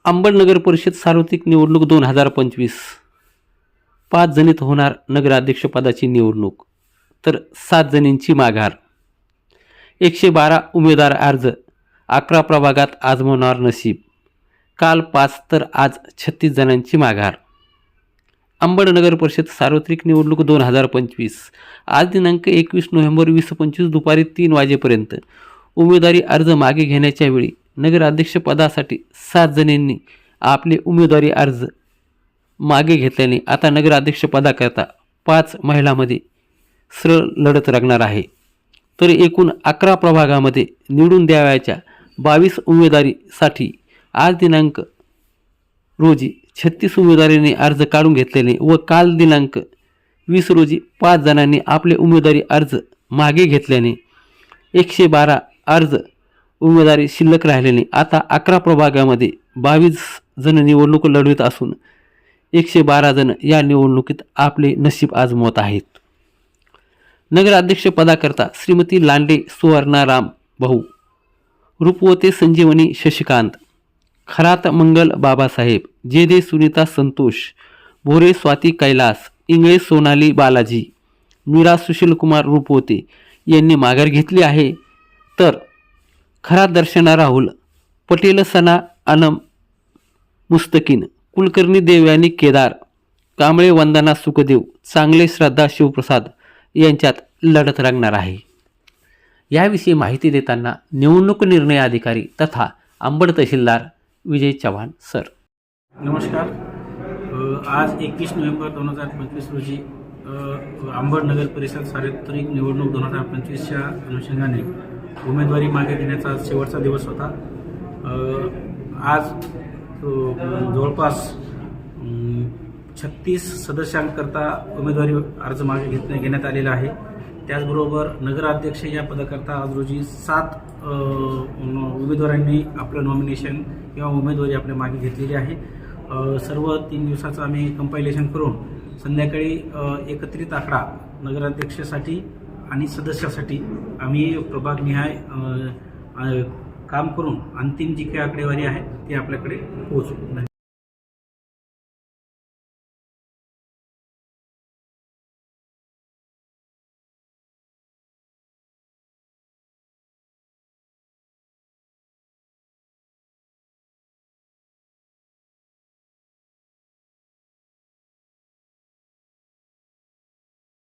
अंबड नगर परिषद सार्वत्रिक निवडणूक 2025 5 जणीत होणार नगराध्यक्षपदाची निवडणूक, तर 7 जणींची माघार. 112 उमेदवार अर्ज, 11 प्रभागात आजमावणार नशीब. काल 5 तर आज 36 जणांची माघार. अंबड नगर परिषद सार्वत्रिक निवडणूक 2025 आज दिनांक 21 नोव्हेंबर 2025 दुपारी 3 वाजेपर्यंत उमेदवारी अर्ज मागे घेण्याच्या वेळी नगराध्यक्षपदासाठी 7 जणांनी आपले उमेदवारी अर्ज मागे घेतल्याने आता नगराध्यक्षपदाकरता 5 महिलांमध्ये सरळ लढत रंगणार आहे. तर एकूण 11 प्रभागामध्ये निवडून द्यावयाच्या 22 उमेदवारीसाठी आज दिनांक रोजी 36 उमेदवारांनी अर्ज काढून घेतलेले व काल दिनांक 20 रोजी 5 जणांनी आपले उमेदवारी अर्ज मागे घेतल्याने 112 अर्ज उमेदवारी शिल्लक राहिल्याने आता 11 प्रभागामध्ये 22 जण निवडणूक लढवित असून 112 जण या निवडणुकीत आपले नशीब आजमावत आहेत. नगराध्यक्षपदाकरता श्रीमती लांडे सुवर्णाराम भाऊ, रूपवते संजीवनी शशिकांत, खरात मंगल बाबासाहेब, जेदे सुनीता संतोष, भोरे स्वाती कैलास, इंगळे सोनाली बालाजी, मीरा सुशीलकुमार रूपवते यांनी माघार घेतली आहे. तर खरात दर्शना राहुल, पटेल सना अनम मुस्तकीन, कुलकर्णी देवयानी केदार, कांबळे वंदना सुखदेव, चांगले श्रद्धा शिवप्रसाद यांच्यात लढत रंगणार आहे. याविषयी माहिती देताना निवडणूक निर्णय अधिकारी तथा अंबड तहसीलदार विजय चव्हाण सर. नमस्कार. आज 21 नोव्हेंबर 2025 रोजी अंबड नगर परिषद सार्वत्रिक निवडणूक 2025च्या अनुषंगाने उमेदवारी मागे घेण्याचा शेवटचा दिवस होता. आज जवळपास 36 सदस्यांकरता उमेदवारी अर्ज मागे घेण्यात आलेला आहे. त्याचबरोबर नगराध्यक्ष या पदाकरता आज रोजी 7 उमेदवारांनी आपलं नॉमिनेशन किंवा उमेदवारी आपल्या मागे घेतलेली आहे. सर्व 3 दिवसाचं आम्ही कंपायलेशन करून संध्याकाळी एकत्रित आकडा नगराध्यक्षासाठी आणि सदस्यासाठी आम्ही प्रभागनिहाय काम करून अंतिम जी काही आकडेवारी आहे ती आपल्याकडे पोहोचू. धन्यवाद.